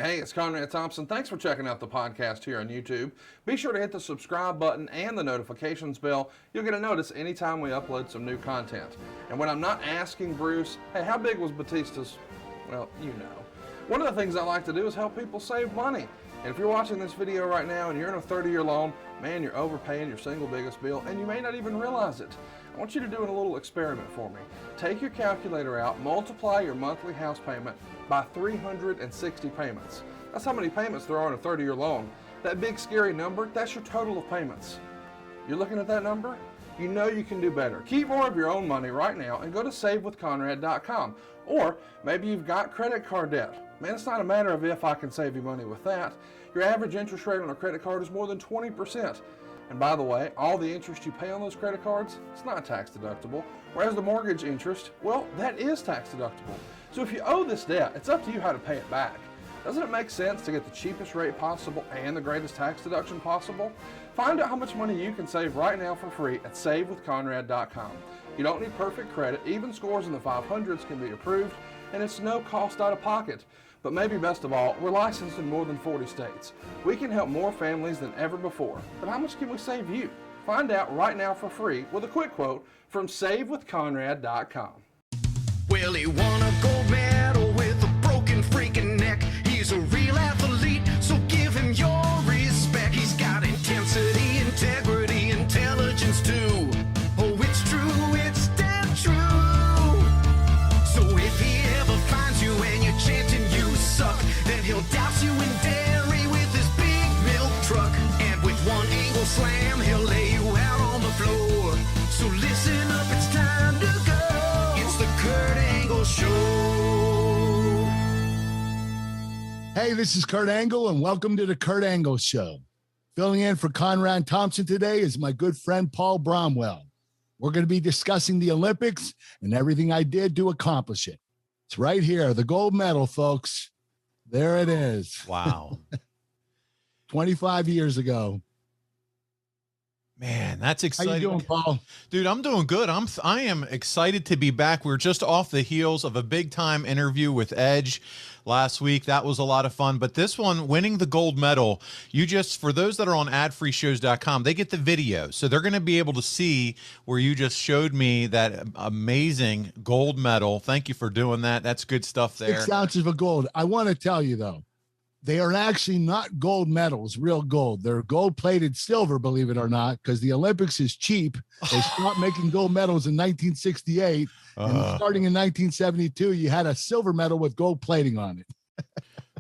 Hey, it's Conrad Thompson. Thanks for checking out the podcast here on YouTube. Be sure to hit the subscribe button and the notifications bell. You'll get a notice anytime we upload some new content. And when I'm not asking Bruce, hey, how big was Batista's? Well, you know. One of the things I like to do is help people save money. And if you're watching this video right now and you're in a 30-year loan, man, you're overpaying your single biggest bill and you may not even realize it. I want you to do a little experiment for me. Take your calculator out, multiply your monthly house payment by 360 payments. That's how many payments there are in a 30-year loan. That big scary number, that's your total of payments. You're looking at that number? You know you can do better. Keep more of your own money right now and go to savewithconrad.com. Or maybe you've got credit card debt. Man, it's not a matter of if I can save you money with that. Your average interest rate on a credit card is more than 20%. And by the way, all the interest you pay on those credit cards, it's not tax deductible. Whereas the mortgage interest, well, that is tax deductible. So if you owe this debt, it's up to you how to pay it back. Doesn't it make sense to get the cheapest rate possible and the greatest tax deduction possible? Find out how much money you can save right now for free at savewithconrad.com. You don't need perfect credit. Even scores in the 500s can be approved, and it's no cost out of pocket. But maybe best of all, we're licensed in more than 40 states. We can help more families than ever before. But how much can we save you? Find out right now for free with a quick quote from savewithconrad.com. Well, he won a gold medal with a broken freaking neck. He's a real athlete, so give him your respect. He's got intensity, integrity, intelligence too. Oh, it's true, it's damn true. So if he ever finds you and you're chanting you suck, then he'll douse you in dairy with his big milk truck. And with one angle slam, he'll lay you out on the floor. So listen up, it's time to go. It's the Kurt Angle Show. Hey, this is Kurt Angle, and welcome to the Kurt Angle Show. Filling in for Conrad Thompson today is my good friend Paul Bromwell. We're going to be discussing the Olympics and everything I did to accomplish it. It's right here, the gold medal, folks. There it is. Wow. 25 years ago. Man, that's exciting. How you doing, Paul? Dude, I'm doing good. I am excited to be back. We're just off the heels of a big time interview with Edge last week. That was a lot of fun. But this one, winning the gold medal, for those that are on adfreeshows.com, they get the video. So they're going to be able to see where you just showed me that amazing gold medal. Thank you for doing that. That's good stuff there. 6 ounces of gold. I want to tell you, though, they are actually not gold medals, real gold. They're gold-plated silver, believe it or not, because the Olympics is cheap. They stopped making gold medals in 1968, and starting in 1972, you had a silver medal with gold plating on it.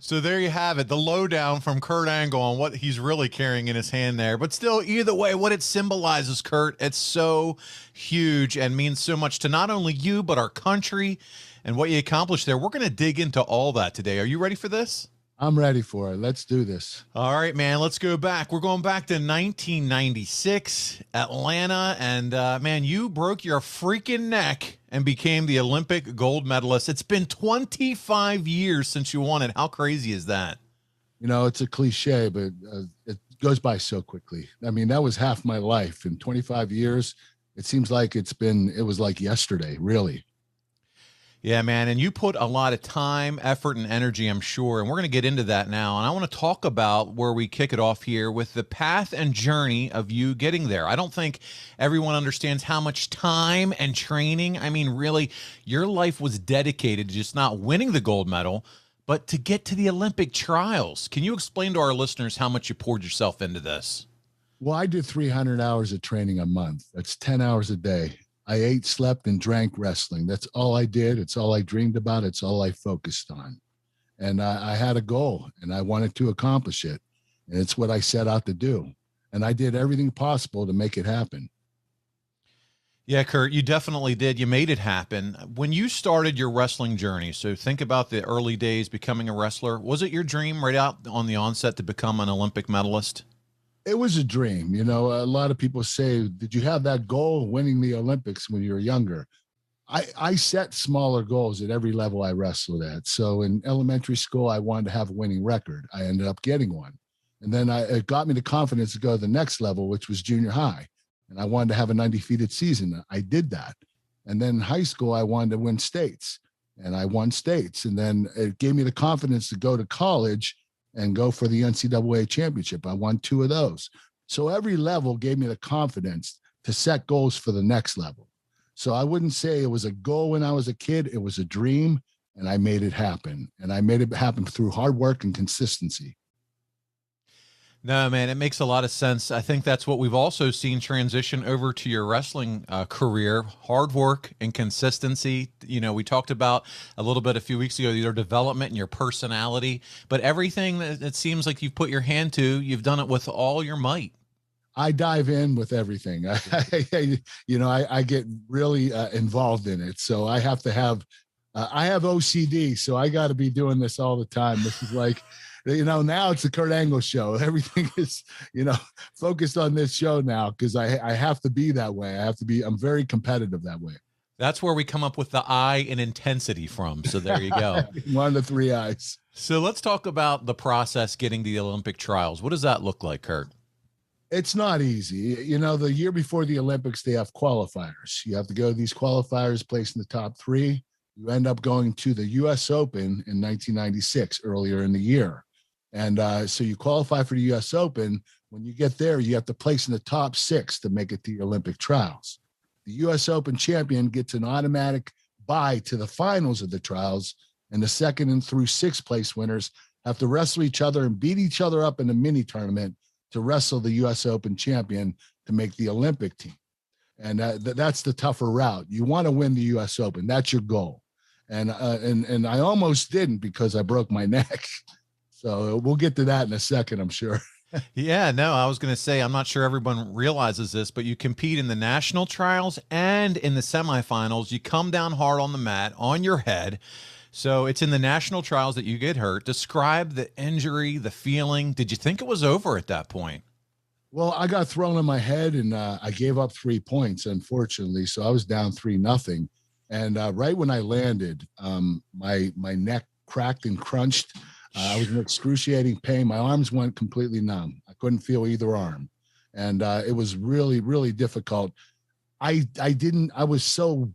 So there you have it, the lowdown from Kurt Angle on what he's really carrying in his hand there. But still, either way, what it symbolizes, Kurt, it's so huge and means so much to not only you, but our country and what you accomplished there. We're going to dig into all that today. Are you ready for this? I'm ready for it. Let's do this. All right, man, let's go back. We're going back to 1996, Atlanta. And, man, you broke your freaking neck and became the Olympic gold medalist. It's been 25 years since you won it. How crazy is that? You know, it's a cliche, but it goes by so quickly. I mean, that was half my life. In 25 years, it seems like it was like yesterday, really. Yeah, man, and you put a lot of time, effort, and energy, I'm sure, and we're going to get into that now. And I want to talk about where we kick it off here with the path and journey of you getting there. I don't think everyone understands how much time and training, I mean, really, your life was dedicated to just not winning the gold medal, but to get to the Olympic trials. Can you explain to our listeners how much you poured yourself into this? Well, I did 300 hours of training a month. That's 10 hours a day. I ate, slept, and drank wrestling. That's all I did. It's all I dreamed about. It's all I focused on. And I had a goal, and I wanted to accomplish it. And it's what I set out to do. And I did everything possible to make it happen. Yeah, Kurt, you definitely did. You made it happen. When you started your wrestling journey, so think about the early days becoming a wrestler. Was it your dream right out on the onset to become an Olympic medalist? It was a dream. You know, a lot of people say, did you have that goal, winning the Olympics when you were younger? I set smaller goals at every level I wrestled at. So in elementary school, I wanted to have a winning record. I ended up getting one. And then it got me the confidence to go to the next level, which was junior high. And I wanted to have an undefeated season. I did that. And then in high school, I wanted to win states. and I won states. And then it gave me the confidence to go to college and go for the NCAA championship. I won 2 of those. So every level gave me the confidence to set goals for the next level. So I wouldn't say it was a goal when I was a kid. It was a dream, and I made it happen. And I made it happen through hard work and consistency. No, man, it makes a lot of sense. I think that's what we've also seen transition over to your wrestling career: hard work and consistency. You know, we talked about a little bit a few weeks ago, your development and your personality, but everything that it seems like you've put your hand to, you've done it with all your might. I dive in with everything. I get really involved in it. So I have to have, I have OCD. So I got to be doing this all the time. This is like, now it's the Kurt Angle show. Everything is, focused on this show now because I have to be that way. I'm very competitive that way. That's where we come up with the I in intensity from. So there you go. 1 to 3 eyes. So let's talk about the process getting to the Olympic trials. What does that look like, Kurt? It's not easy. The year before the Olympics, they have qualifiers. You have to go to these qualifiers, place in the top 3. You end up going to the U.S. Open in 1996, earlier in the year. And so you qualify for the U.S. Open. When you get there, you have to place in the top 6 to make it to the Olympic trials. The U.S. Open champion gets an automatic bye to the finals of the trials, and the 2nd and through 6th place winners have to wrestle each other and beat each other up in a mini tournament to wrestle the U.S. Open champion to make the Olympic team. And that's the tougher route. You want to win the U.S. Open. That's your goal. And I almost didn't because I broke my neck. So we'll get to that in a second, I'm sure. Yeah, no, I was going to say, I'm not sure everyone realizes this, but you compete in the national trials and in the semifinals. You come down hard on the mat, on your head. So it's in the national trials that you get hurt. Describe the injury, the feeling. Did you think it was over at that point? Well, I got thrown on my head and I gave up 3 points, unfortunately. So I was down 3-0. And right when I landed, my neck cracked and crunched. I was in excruciating pain. My arms went completely numb. I couldn't feel either arm. And it was really, really difficult. I was so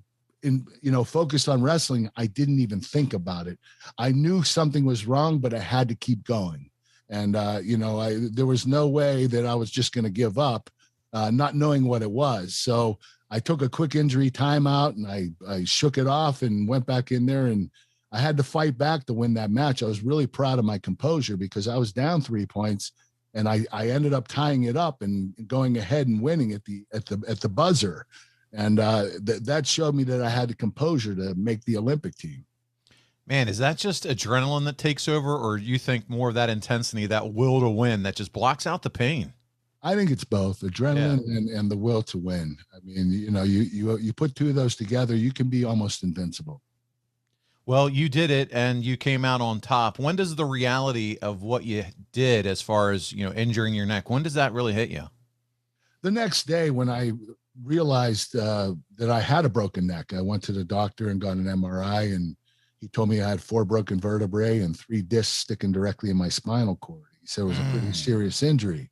focused on wrestling, I didn't even think about it. I knew something was wrong, but I had to keep going. And, there was no way that I was just going to give up, not knowing what it was. So I took a quick injury timeout and I shook it off and went back in there, and I had to fight back to win that match. I was really proud of my composure because I was down 3 points, and I ended up tying it up and going ahead and winning at the buzzer. And that showed me that I had the composure to make the Olympic team. Man, is that just adrenaline that takes over, or you think more of that intensity, that will to win that just blocks out the pain? I think it's both adrenaline and the will to win. I mean, you put 2 of those together, you can be almost invincible. Well, you did it and you came out on top. When does the reality of what you did as far as, injuring your neck, when does that really hit you? The next day when I realized that I had a broken neck, I went to the doctor and got an MRI, and he told me I had 4 broken vertebrae and 3 discs sticking directly in my spinal cord. He said it was a pretty serious injury.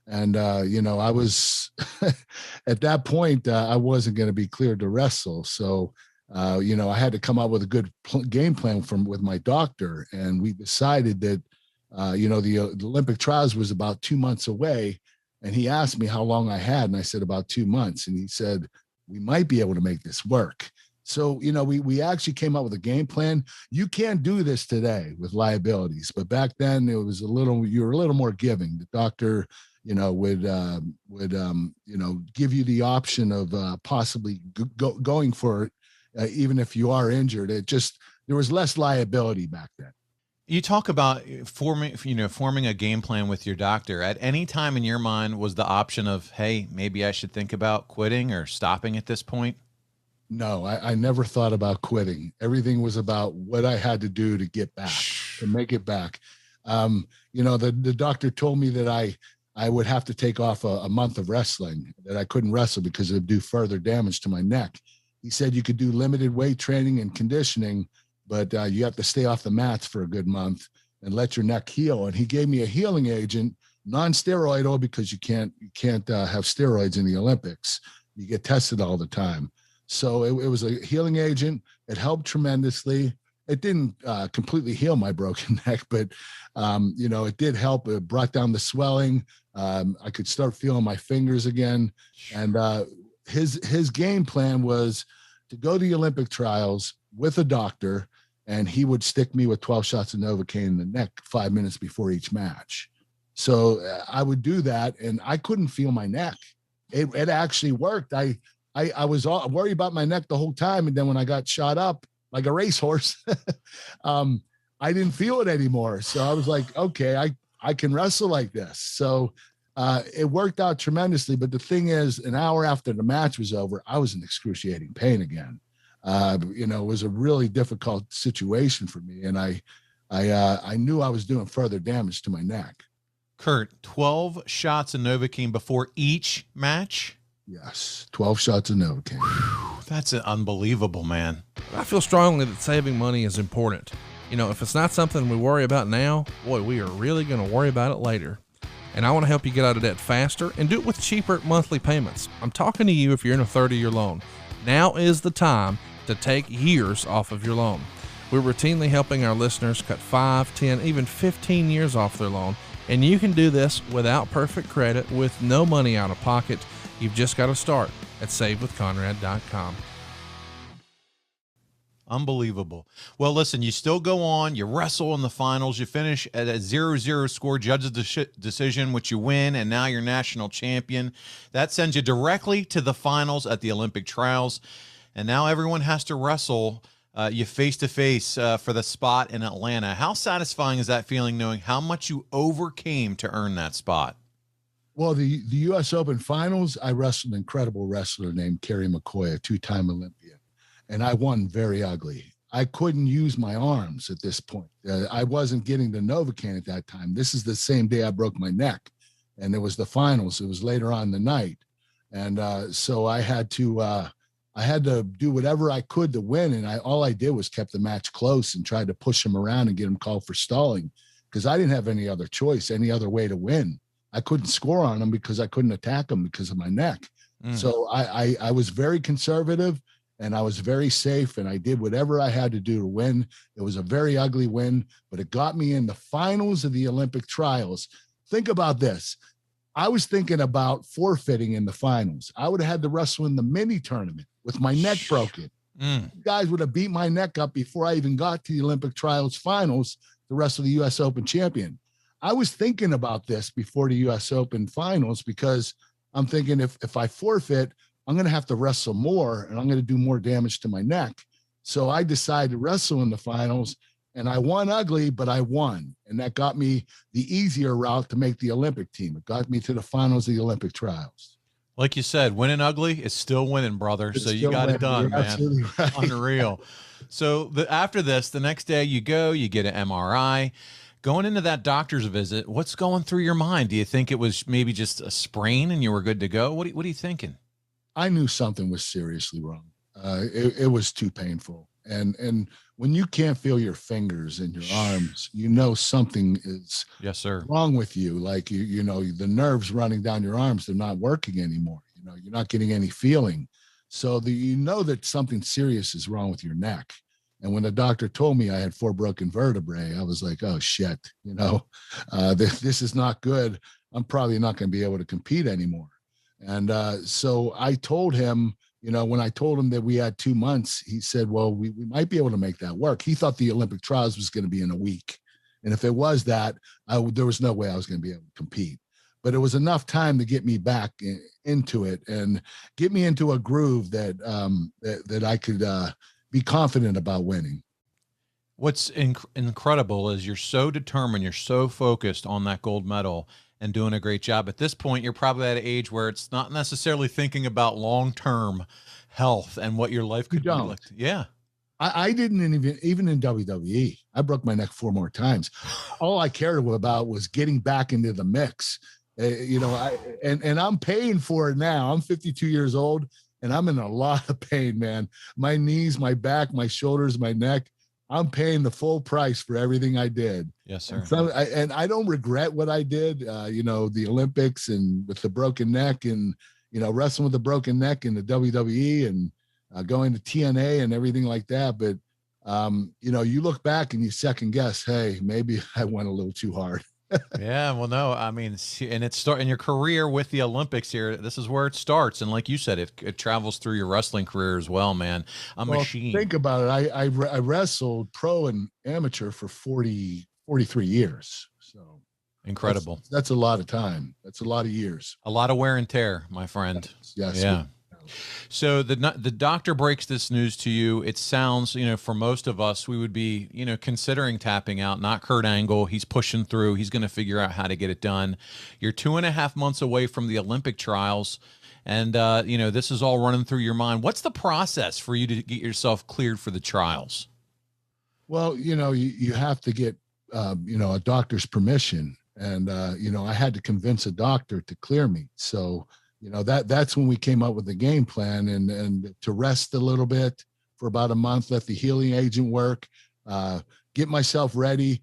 And, I was at that point, I wasn't going to be cleared to wrestle. So, I had to come up with a good game plan with my doctor. And we decided that, the Olympic trials was about 2 months away. And he asked me how long I had. And I said about 2 months. And he said, we might be able to make this work. So, we actually came up with a game plan. You can't do this today with liabilities, but back then it was you were a little more giving. The doctor, would give you the option of possibly going for it, even if you are injured. There was less liability back then. You talk about forming a game plan with your doctor. At any time in your mind was the option of, hey, maybe I should think about quitting or stopping at this point? No, I never thought about quitting. Everything was about what I had to do to get back, to make it back. The doctor told me that I would have to take off a month of wrestling, that I couldn't wrestle because it would do further damage to my neck. He said you could do limited weight training and conditioning, but you have to stay off the mats for a good month and let your neck heal. And he gave me a healing agent, non-steroidal, because you can't have steroids in the Olympics. You get tested all the time. So it was a healing agent It helped tremendously. It didn't completely heal my broken neck, but it did help. It brought down the swelling. I could start feeling my fingers again. And his game plan was to go to the Olympic trials with a doctor, and he would stick me with 12 shots of Novocaine in the neck 5 minutes before each match. So I would do that, and I couldn't feel my neck. It actually worked. I was all worried about my neck the whole time, and then when I got shot up like a racehorse, I didn't feel it anymore. So I was like, okay, I can wrestle like this. So it worked out tremendously. But the thing is, an hour after the match was over, I was in excruciating pain again. It was a really difficult situation for me, and I knew I was doing further damage to my neck. Kurt, 12 shots of Novocaine before each match? Yes, 12 shots of Novocaine. That's unbelievable, man. I feel strongly that saving money is important. If it's not something we worry about now, boy, we are really going to worry about it later. And I want to help you get out of debt faster and do it with cheaper monthly payments. I'm talking to you if you're in a 30-year loan. Now is the time to take years off of your loan. We're routinely helping our listeners cut 5, 10, even 15 years off their loan. And you can do this without perfect credit, with no money out of pocket. You've just got to start at savewithconrad.com. Unbelievable. Well, listen, you still go on, you wrestle in the finals, you finish at a 0-0 score, judge's decision, which you win, and now you're national champion. That sends you directly to the finals at the Olympic trials. And now everyone has to wrestle you face-to-face for the spot in Atlanta. How satisfying is that feeling, knowing how much you overcame to earn that spot? Well, the U.S. Open finals, I wrestled an incredible wrestler named Kerry McCoy, a 2-time Olympian, and I won very ugly. I couldn't use my arms at this point. I wasn't getting the Novocaine at that time. This is the same day I broke my neck, and it was the finals. It was later on in the night, and so I had to do whatever I could to win, and all I did was kept the match close and tried to push him around and get him called for stalling, because I didn't have any other choice, any other way to win. I couldn't score on him because I couldn't attack him because of my neck. So I was very conservative, and I was very safe, and I did whatever I had to do to win. It was a very ugly win, but it got me in the finals of the Olympic trials. Think about this. I was thinking about forfeiting in the finals. I would have had to wrestle in the mini tournament with my neck broken. You guys would have beat my neck up before I even got to the Olympic trials finals to wrestle the U.S. Open champion. I was thinking about this before the U.S. Open finals, because I'm thinking if I forfeit, I'm going to have to wrestle more, and I'm going to do more damage to my neck. So I decided to wrestle in the finals, and I won ugly, but I won. And that got me the easier route to make the Olympic team. It got me to the finals of the Olympic trials. Like you said, winning ugly is still winning, brother. So you got it done, man. Right. Unreal. So after this, the next day you get an MRI. Going into that doctor's visit, what's going through your mind? Do you think it was maybe just a sprain and you were good to go? What are you thinking? I knew something was seriously wrong. It was too painful. And when you can't feel your fingers and your arms, something is wrong with you. Like, the nerves running down your arms, they're not working anymore. You're not getting any feeling. So that something serious is wrong with your neck. And when the doctor told me I had 4 broken vertebrae, I was like, oh shit, this is not good. I'm probably not going to be able to compete anymore. And so I told him, when I told him that we had 2 months, he said, well, we might be able to make that work. He thought the Olympic trials was going to be in a week. And if it was that, there was no way I was going to be able to compete. But it was enough time to get me back into it and get me into a groove that I could be confident about winning. What's incredible is you're so determined, you're so focused on that gold medal and doing a great job. At this point, you're probably at an age where it's not necessarily thinking about long-term health and what your life could be like. Yeah. I didn't even in WWE, I broke my neck 4 more times. All I cared about was getting back into the mix. And I'm paying for it now. I'm 52 years old and I'm in a lot of pain, man. My knees, my back, my shoulders, my neck. I'm paying the full price for everything I did. Yes, sir. And I don't regret what I did, the Olympics and with the broken neck and, wrestling with the broken neck in the WWE. And, going to TNA and everything like that. But, you look back and you second guess, hey, maybe I went a little too hard. Yeah, well, no, I mean, and it's in your career with the Olympics here. This is where it starts, and like you said, it travels through your wrestling career as well, man. Machine. Think about it. I wrestled pro and amateur for 43 years. So incredible. That's a lot of time. That's a lot of years. A lot of wear and tear, my friend. Yes. Yeah. So the doctor breaks this news to you. It sounds, for most of us, we would be, considering tapping out. Not Kurt Angle. He's pushing through. He's going to figure out how to get it done. You're 2.5 months away from the Olympic trials, and this is all running through your mind. What's the process for you to get yourself cleared for the trials? Well, you have to get a doctor's permission, and I had to convince a doctor to clear me. So that's when we came up with the game plan, and to rest a little bit for about a month, let the healing agent work, get myself ready.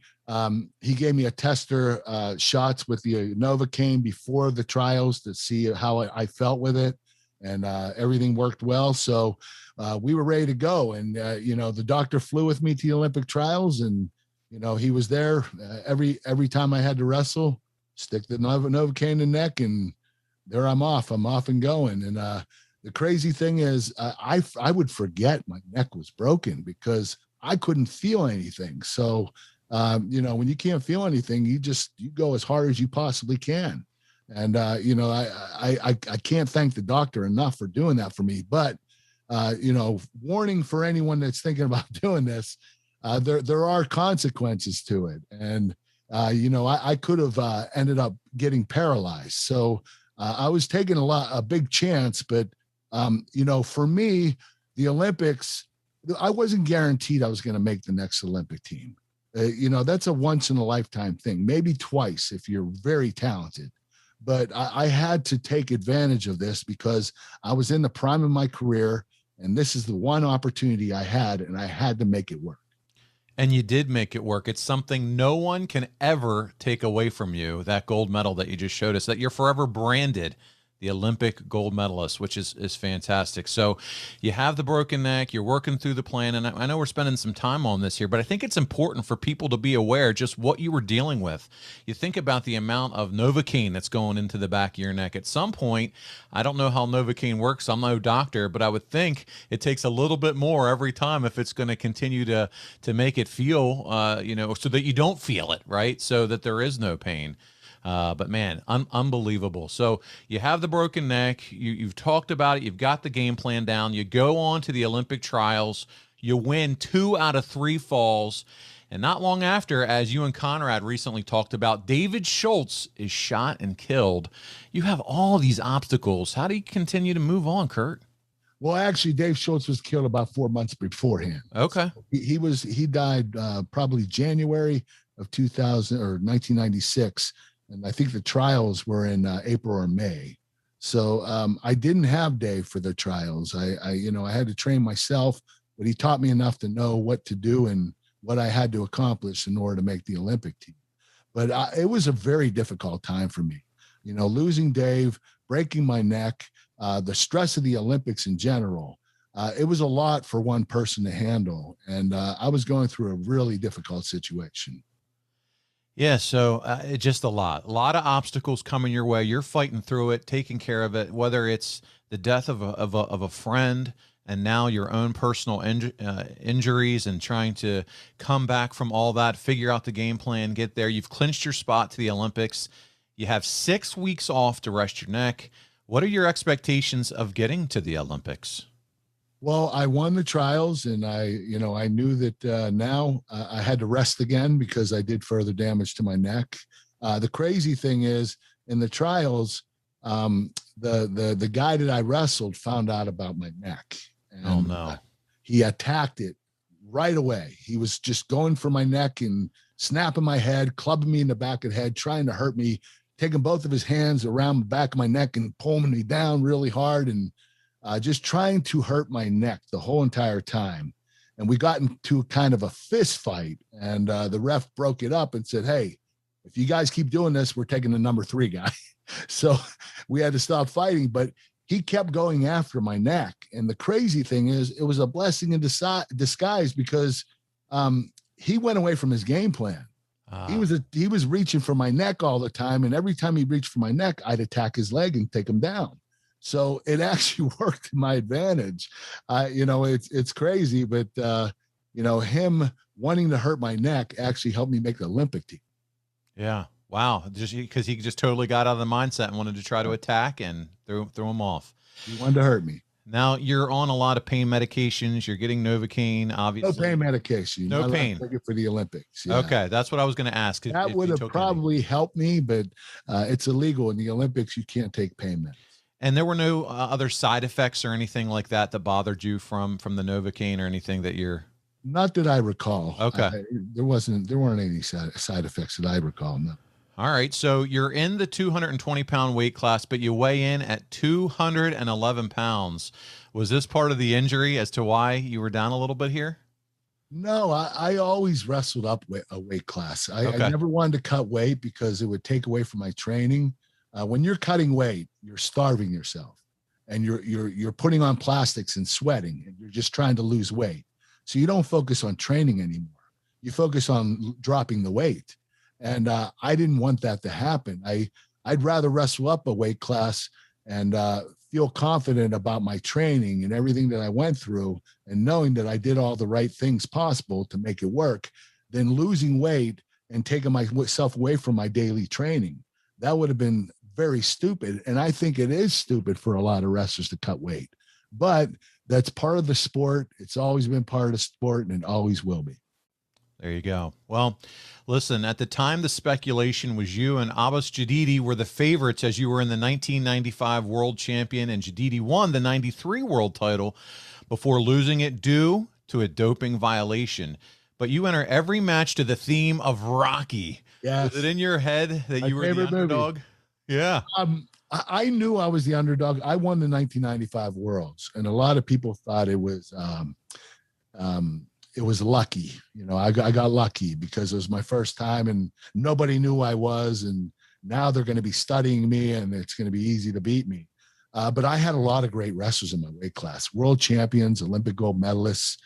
He gave me a tester shots with the Novocaine before the trials to see how I felt with it, and everything worked well. So we were ready to go, and the doctor flew with me to the Olympic trials, and he was there every time I had to wrestle, stick the Novocaine in the neck, and there I'm off and going. And the crazy thing is I would forget my neck was broken because I couldn't feel anything. So, when you can't feel anything, you go as hard as you possibly can. And, I can't thank the doctor enough for doing that for me. But, warning for anyone that's thinking about doing this, there are consequences to it. And, I could have ended up getting paralyzed. So, I was taking a big chance, but, for me, the Olympics, I wasn't guaranteed I was going to make the next Olympic team. That's a once in a lifetime thing, maybe twice if you're very talented. But I had to take advantage of this because I was in the prime of my career, and this is the one opportunity I had, and I had to make it work. And you did make it work. It's something no one can ever take away from you, that gold medal that you just showed us, that you're forever branded the Olympic gold medalist, which is fantastic. So you have the broken neck, you're working through the plan, and I know we're spending some time on this here, but I think it's important for people to be aware just what you were dealing with. You think about the amount of Novocaine that's going into the back of your neck. At some point, I don't know how Novocaine works, I'm no doctor, but I would think it takes a little bit more every time if it's going to continue to make it feel, so that you don't feel it, right? So that there is no pain. But man, unbelievable. So you have the broken neck, you've talked about it, you've got the game plan down, you go on to the Olympic trials, you win 2 out of 3 falls, and not long after, as you and Conrad recently talked about, David Schultz is shot and killed. You have all these obstacles. How do you continue to move on, Kurt? Well, actually, Dave Schultz was killed about 4 months beforehand. Okay. So he died probably January of 1996. And I think the trials were in April or May. So I didn't have Dave for the trials. I had to train myself, but he taught me enough to know what to do and what I had to accomplish in order to make the Olympic team. But it was a very difficult time for me. Losing Dave, breaking my neck, the stress of the Olympics in general. It was a lot for one person to handle. And I was going through a really difficult situation. Yeah, so just a lot of obstacles coming your way. You're fighting through it, taking care of it, whether it's the death of a friend and now your own personal injuries and trying to come back from all that, figure out the game plan, get there. You've clinched your spot to the Olympics. You have 6 weeks off to rest your neck. What are your expectations of getting to the Olympics? Well, I won the trials, and I knew that now I had to rest again because I did further damage to my neck. The crazy thing is, in the trials, the guy that I wrestled found out about my neck. And, oh no! He attacked it right away. He was just going for my neck and snapping my head, clubbing me in the back of the head, trying to hurt me, taking both of his hands around the back of my neck and pulling me down really hard and just trying to hurt my neck the whole entire time. And we got into kind of a fist fight, and the ref broke it up and said, hey, if you guys keep doing this, we're taking the number 3 guy. So we had to stop fighting. But he kept going after my neck. And the crazy thing is, it was a blessing in disguise because he went away from his game plan. He was reaching for my neck all the time. And every time he reached for my neck, I'd attack his leg and take him down. So it actually worked to my advantage. It's crazy, but him wanting to hurt my neck actually helped me make the Olympic team. Yeah. Wow. Just because he just totally got out of the mindset and wanted to try to attack and threw him off. He wanted to hurt me. Now you're on a lot of pain medications. You're getting Novocaine, obviously. No pain medication. No pain. For the Olympics. Yeah. Okay. That's what I was going to ask. That would have probably helped me, but it's illegal in the Olympics. You can't take pain meds. And there were no other side effects or anything like that bothered you from the Novocaine or anything that you're... Not that I recall. Okay. There weren't any side effects that I recall. No. All right. So you're in the 220-pound weight class, but you weigh in at 211 pounds. Was this part of the injury as to why you were down a little bit here? No, I always wrestled up a weight class. I never wanted to cut weight because it would take away from my training. When you're cutting weight, you're starving yourself, and you're putting on plastics and sweating, and you're just trying to lose weight. So you don't focus on training anymore. You focus on dropping the weight. And I didn't want that to happen. I'd rather wrestle up a weight class and feel confident about my training and everything that I went through and knowing that I did all the right things possible to make it work than losing weight and taking myself away from my daily training. That would have been very stupid. And I think it is stupid for a lot of wrestlers to cut weight. But that's part of the sport. It's always been part of the sport, and it always will be. There you go. Well, listen, at the time, the speculation was you and Abbas Jadidi were the favorites as you were in the 1995 world champion, and Jadidi won the 93 world title before losing it due to a doping violation. But you enter every match to the theme of Rocky. Yes. Was it in your head that you were the underdog? Movie. Yeah. I knew I was the underdog. I won the 1995 worlds, and a lot of people thought it was lucky. I got lucky because it was my first time and nobody knew who I was. And now they're going to be studying me and it's going to be easy to beat me. But I had a lot of great wrestlers in my weight class, world champions, Olympic gold medalists,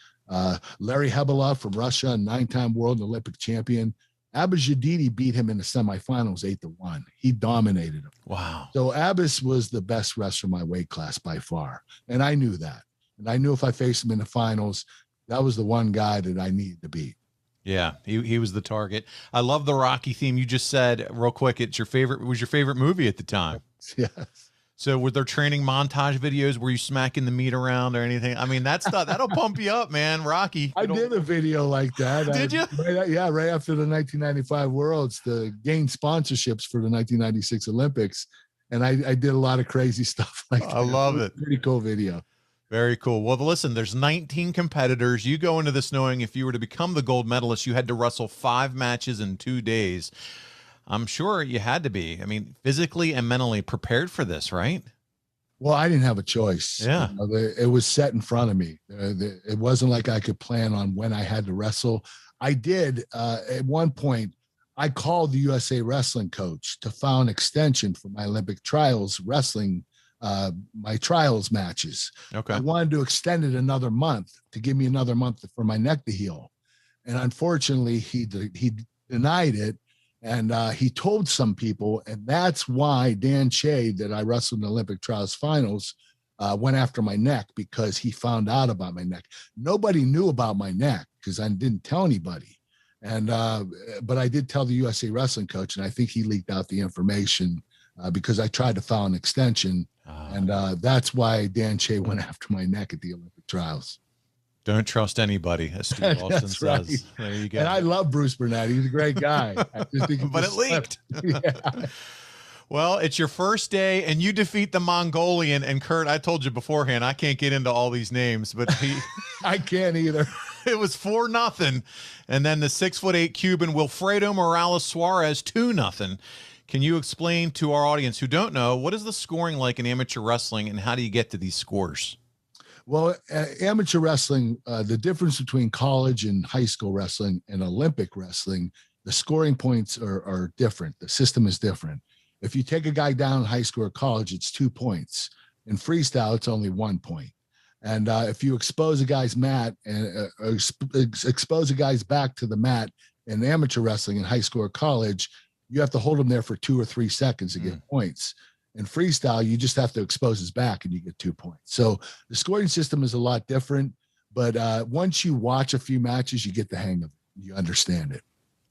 Larry Hebelov from Russia, 9-time world and Olympic champion. Abbas Jadidi beat him in the semifinals 8-1. He dominated him. Wow. So Abbas was the best wrestler in my weight class by far. And I knew that. And I knew if I faced him in the finals, that was the one guy that I needed to beat. Yeah, he was the target. I love the Rocky theme. You just said real quick, it was your favorite movie at the time. Yes. So were there training montage videos where you smacking the meat around or anything? I mean, that stuff, that'll pump you up, man. Rocky. I did a video like that. Did you? Right after the 1995 Worlds to gain sponsorships for the 1996 Olympics. And I did a lot of crazy stuff like that. I love it. Pretty cool video. Very cool. Well, listen, there's 19 competitors. You go into this knowing if you were to become the gold medalist, you had to wrestle 5 matches in 2 days. I'm sure you had to be, physically and mentally prepared for this, right? Well, I didn't have a choice. Yeah. It was set in front of me. It wasn't like I could plan on when I had to wrestle. I did. At one point, I called the USA wrestling coach to file an extension for my Olympic trials wrestling, my trials matches. Okay. I wanted to extend it another month to give me another month for my neck to heal. And unfortunately, he denied it. And he told some people, and that's why Dan Che, that I wrestled in the Olympic trials finals, went after my neck because he found out about my neck. Nobody knew about my neck because I didn't tell anybody. And but I did tell the USA wrestling coach, and I think he leaked out the information because I tried to file an extension. And that's why Dan Che went after my neck at the Olympic trials. Don't trust anybody, as Steve Austin says. Right. There you go. And I love Bruce Burnett. He's a great guy. I just think but it leaked. Yeah. Well, it's your first day, and you defeat the Mongolian. And Kurt, I told you beforehand, I can't get into all these names, but I can't either. It was 4-0. And then the 6'8" Cuban Wilfredo Morales Suarez 2-0. Can you explain to our audience who don't know, what is the scoring like in amateur wrestling, and how do you get to these scores? Well, amateur wrestling, the difference between college and high school wrestling and Olympic wrestling, the scoring points are different. The system is different. If you take a guy down in high school or college, it's 2 points. In freestyle, it's only 1 point. And if you expose a guy's mat and expose a guy's back to the mat in amateur wrestling in high school or college, you have to hold him there for 2 or 3 seconds to get points. In freestyle, you just have to expose his back and you get 2 points. So the scoring system is a lot different, but once you watch a few matches, you get the hang of it. You understand it.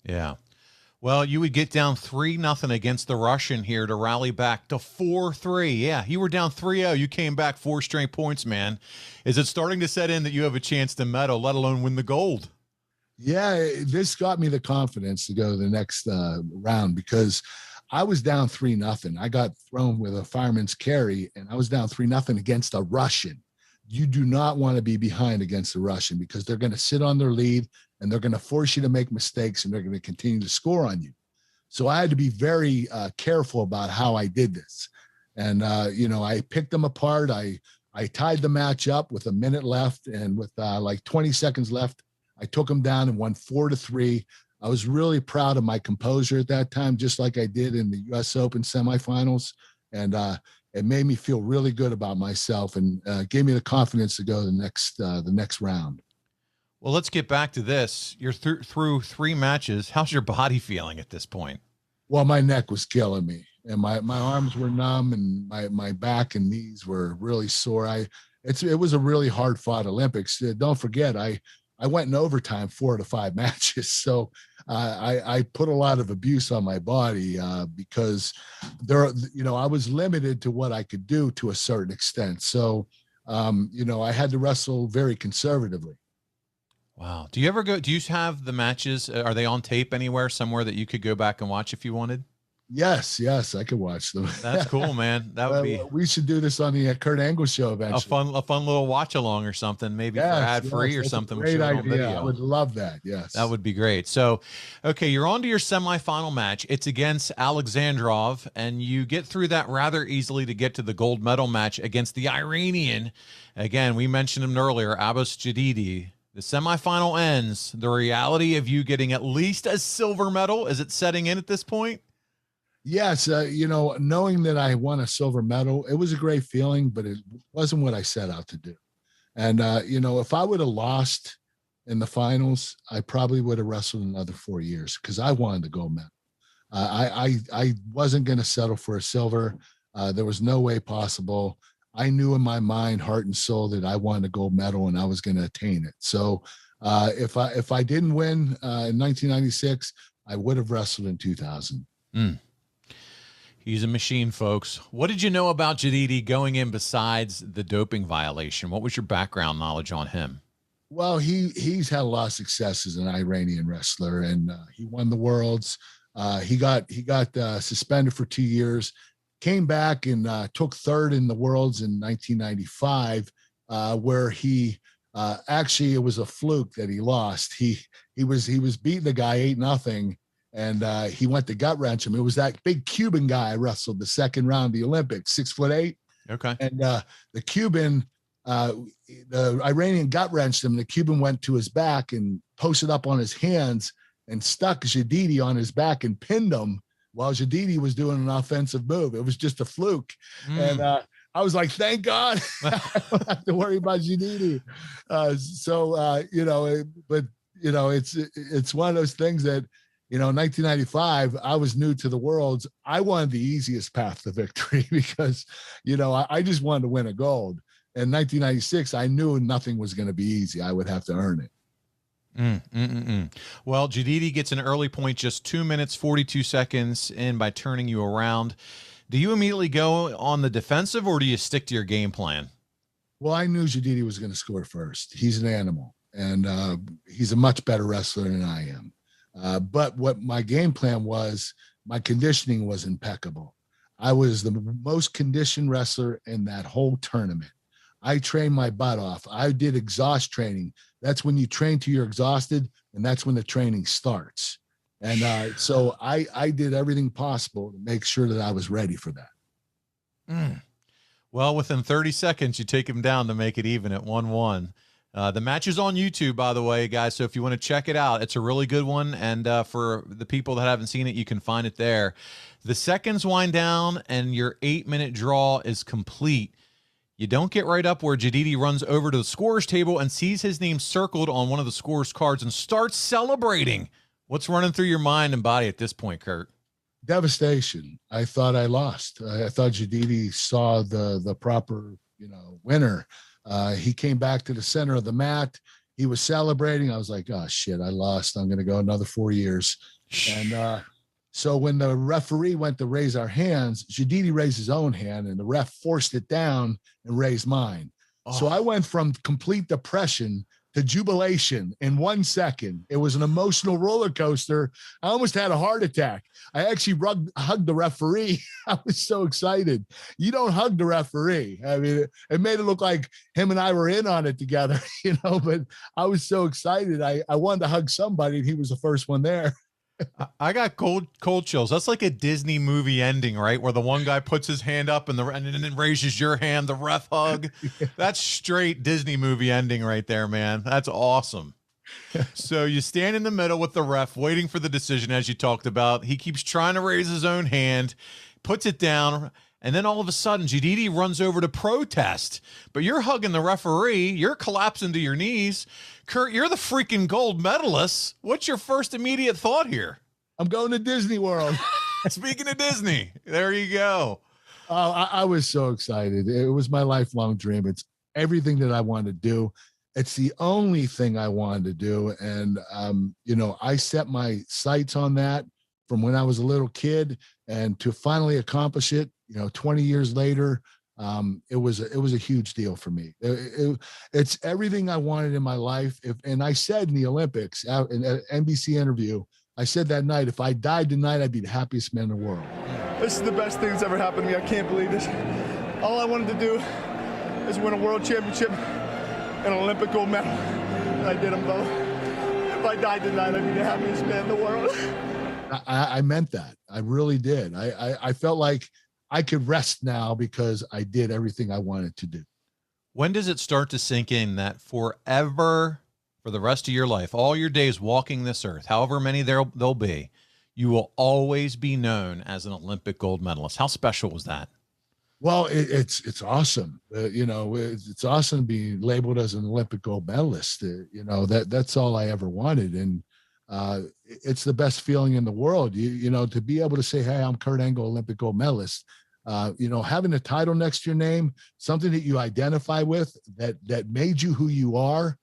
Yeah. Well, you would get down 3-0 against the Russian here to rally back to 4-3. Yeah, you were down 3-0. You came back 4 straight points, man. Is it starting to set in that you have a chance to medal, let alone win the gold? Yeah, this got me the confidence to go to the next round because I was down 3-0. I got thrown with a fireman's carry, and I was down 3-0 against a Russian. You do not want to be behind against a Russian because they're going to sit on their lead and they're going to force you to make mistakes and they're going to continue to score on you. So I had to be very careful about how I did this. And, I picked them apart. I tied the match up with a minute left, and with like 20 seconds left, I took them down and won 4-3. I was really proud of my composure at that time, just like I did in the U.S. Open semifinals. And it made me feel really good about myself and gave me the confidence to go to the next round. Well, let's get back to this. You're through 3 matches. How's your body feeling at this point? Well, my neck was killing me, and my arms were numb, and my back and knees were really sore. It was a really hard fought Olympics. Don't forget, I went in overtime 4 out of 5 matches. So I put a lot of abuse on my body because I was limited to what I could do to a certain extent. So, I had to wrestle very conservatively. Wow. Do you have the matches? Are they on tape anywhere, somewhere that you could go back and watch if you wanted? Yes, I could watch them. That's cool, man. That would be. We should do this on the Kurt Angle show eventually. A fun little watch along or something, maybe for ad free or something. Great idea. I would love that. Yes, that would be great. So, okay, you're on to your semifinal match. It's against Alexandrov, and you get through that rather easily to get to the gold medal match against the Iranian. Again, we mentioned him earlier, Abbas Jadidi. The semifinal ends. The reality of you getting at least a silver medal, is it setting in at this point? Yes, knowing that I won a silver medal, it was a great feeling, but it wasn't what I set out to do. And, if I would have lost in the finals, I probably would have wrestled another 4 years because I wanted the gold medal. I wasn't going to settle for a silver. There was no way possible. I knew in my mind, heart and soul, that I wanted a gold medal and I was going to attain it. So if I didn't win in 1996, I would have wrestled in 2000. He's a machine, folks. What did you know about Jadidi going in besides the doping violation? What was your background knowledge on him? Well, he's had a lot of success as an Iranian wrestler, and he won the Worlds. He got suspended for 2 years, came back and took third in the Worlds in 1995, where he actually, it was a fluke that he lost. He was beating the guy 8-0. And he went to gut wrench him. It was that big Cuban guy I wrestled the second round of the Olympics, 6'8". Okay. And the Cuban, the Iranian gut wrenched him. The Cuban went to his back and posted up on his hands and stuck Jadidi on his back and pinned him while Jadidi was doing an offensive move. It was just a fluke. And I was like, thank God I don't have to worry about Jadidi. It's one of those things that, 1995, I was new to the Worlds. I wanted the easiest path to victory because, I just wanted to win a gold. In 1996, I knew nothing was going to be easy. I would have to earn it. Well, Jadidi gets an early point, just 2 minutes, 42 seconds in by turning you around. Do you immediately go on the defensive or do you stick to your game plan? Well, I knew Jadidi was going to score first. He's an animal, and he's a much better wrestler than I am. But what my game plan was, my conditioning was impeccable. I was the most conditioned wrestler in that whole tournament. I trained my butt off. I did exhaust training. That's when you train till you're exhausted, and that's when the training starts. And so I did everything possible to make sure that I was ready for that. Well, within 30 seconds, you take him down to make it even at 1-1. The match is on YouTube, by the way, guys. So if you want to check it out, it's a really good one. And for the people that haven't seen it, you can find it there. The seconds wind down and your 8-minute draw is complete. You don't get right up where Jadidi runs over to the scorer's table and sees his name circled on one of the scorer's cards and starts celebrating. What's running through your mind and body at this point, Kurt? Devastation. I thought I lost. I thought Jadidi saw the proper, winner. He came back to the center of the mat. He was celebrating. I was like, oh shit, I lost. I'm going to go another 4 years. And so when the referee went to raise our hands, Jadidi raised his own hand and the ref forced it down and raised mine. Oh. So I went from complete depression to jubilation in 1 second. It was an emotional roller coaster. I almost had a heart attack. I actually hugged the referee. I was so excited. You don't hug the referee. I mean, it made it look like him and I were in on it together, but I was so excited. I wanted to hug somebody, and he was the first one there. I got cold chills. That's like a Disney movie ending, right? Where the one guy puts his hand up and then raises your hand, the ref hug. Yeah. That's straight Disney movie ending right there, man. That's awesome. So you stand in the middle with the ref waiting for the decision, as you talked about. He keeps trying to raise his own hand, puts it down, and then all of a sudden Jadidi runs over to protest. But you're hugging the referee. You're collapsing to your knees. Kurt, you're the freaking gold medalist. What's your first immediate thought here? I'm going to Disney World. Speaking of Disney, there you go. I was so excited. It was my lifelong dream. It's everything that I wanted to do. It's the only thing I wanted to do. And, I set my sights on that from when I was a little kid, and to finally accomplish it, 20 years later, it was a huge deal for me. It's everything I wanted in my life. And I said in the Olympics, out in an NBC interview, I said that night, if I died tonight, I'd be the happiest man in the world. This is the best thing that's ever happened to me. I can't believe this. All I wanted to do is win a world championship and an Olympic gold medal. And I did them both. If I died tonight, I'd be the happiest man in the world. I meant that. I really did. I felt like I could rest now because I did everything I wanted to do. When does it start to sink in that forever, for the rest of your life, all your days walking this earth, however many there'll be, you will always be known as an Olympic gold medalist? How special was that? Well, it's awesome. It's awesome to be labeled as an Olympic gold medalist. That's all I ever wanted. And it's the best feeling in the world, to be able to say, hey, I'm Kurt Angle, Olympic gold medalist. Having a title next to your name, something that you identify with, that made you who you are,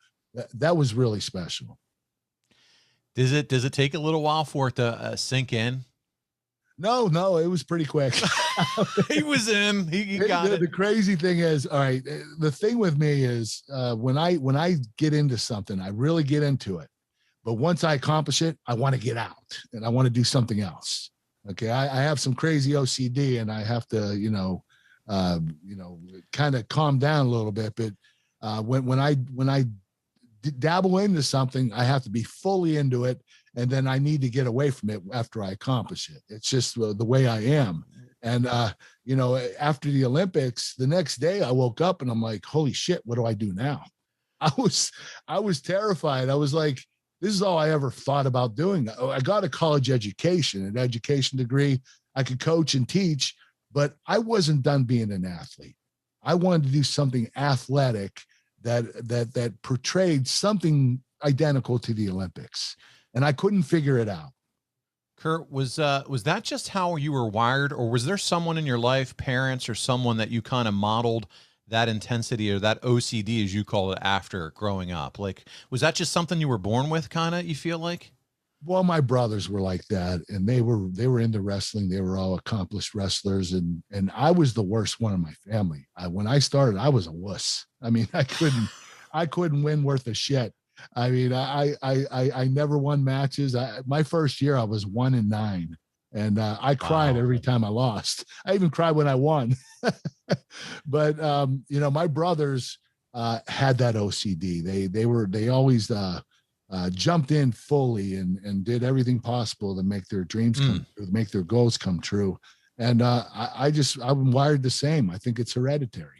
that was really special. Does it take a little while for it to sink in? No, it was pretty quick. He was in. He got it. The crazy thing is, all right, the thing with me is when I get into something, I really get into it. But once I accomplish it, I want to get out and I want to do something else. Okay. I have some crazy OCD and I have to, kind of calm down a little bit. But when I dabble into something, I have to be fully into it. And then I need to get away from it after I accomplish it. It's just the way I am. And, after the Olympics, the next day I woke up and I'm like, holy shit, what do I do now? I was terrified. I was like, this is all I ever thought about doing. I got a college education, an education degree. I could coach and teach, but I wasn't done being an athlete. I wanted to do something athletic that portrayed something identical to the Olympics, and I couldn't figure it out. Kurt, was that just how you were wired, or was there someone in your life, parents or someone, that you kind of modeled that intensity or that OCD, as you call it, after growing up? Like, was that just something you were born with, kind of, you feel like? Well, my brothers were like that, and they were into wrestling. They were all accomplished wrestlers, and I was the worst one in my family. When I started, I was a wuss. I mean, I couldn't win worth a shit. I mean, I never won matches. My first year, I was 1-9. And I cried every time I lost. I even cried when I won. But my brothers had that OCD. They always jumped in fully and did everything possible to make their dreams come true, to make their goals come true. And I'm wired the same. I think it's hereditary.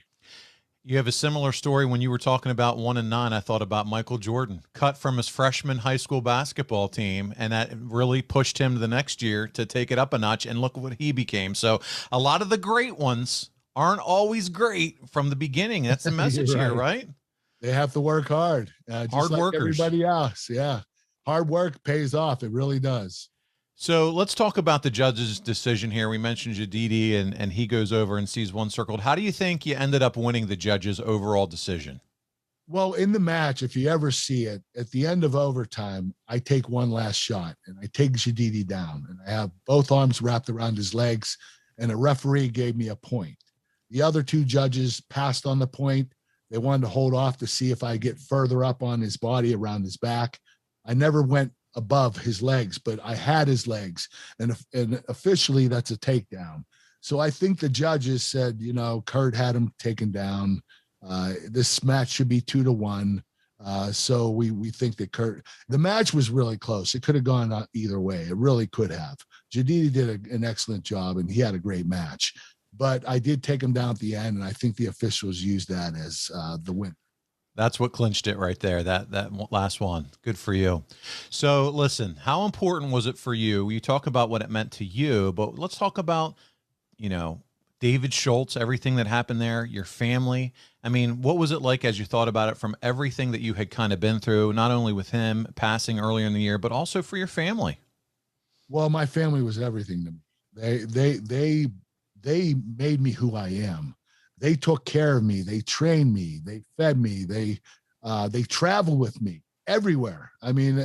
You have a similar story. When you were talking about 1-9, I thought about Michael Jordan, cut from his freshman high school basketball team, and that really pushed him the next year to take it up a notch, and look what he became. So a lot of the great ones aren't always great from the beginning. That's the message You're here, right. right? They have to work hard, just Hard like workers. everybody else. Yeah. Hard work pays off. It really does. So let's talk about the judge's decision here. We mentioned Jadidi, and he goes over and sees one circled. How do you think you ended up winning the judge's overall decision? Well, in the match, if you ever see it, at the end of overtime, I take one last shot and I take Jadidi down and I have both arms wrapped around his legs, and a referee gave me a point. The other two judges passed on the point. They wanted to hold off to see if I get further up on his body around his back. I never went above his legs, but I had his legs, and officially that's a takedown. So I think the judges said, Kurt had him taken down. This match should be 2-1. So we think that the match was really close. It could have gone either way. It really could have. Jadidi did an excellent job, and he had a great match. But I did take him down at the end, and I think the officials used that as the win. That's what clinched it right there, that last one. Good for you. So listen, how important was it for you? You talk about what it meant to you, but let's talk about, David Schultz, everything that happened there, your family. I mean, what was it like as you thought about it from everything that you had kind of been through, not only with him passing earlier in the year, but also for your family? Well, my family was everything to me. They made me who I am. They took care of me. They trained me. They fed me. They traveled with me everywhere. I mean,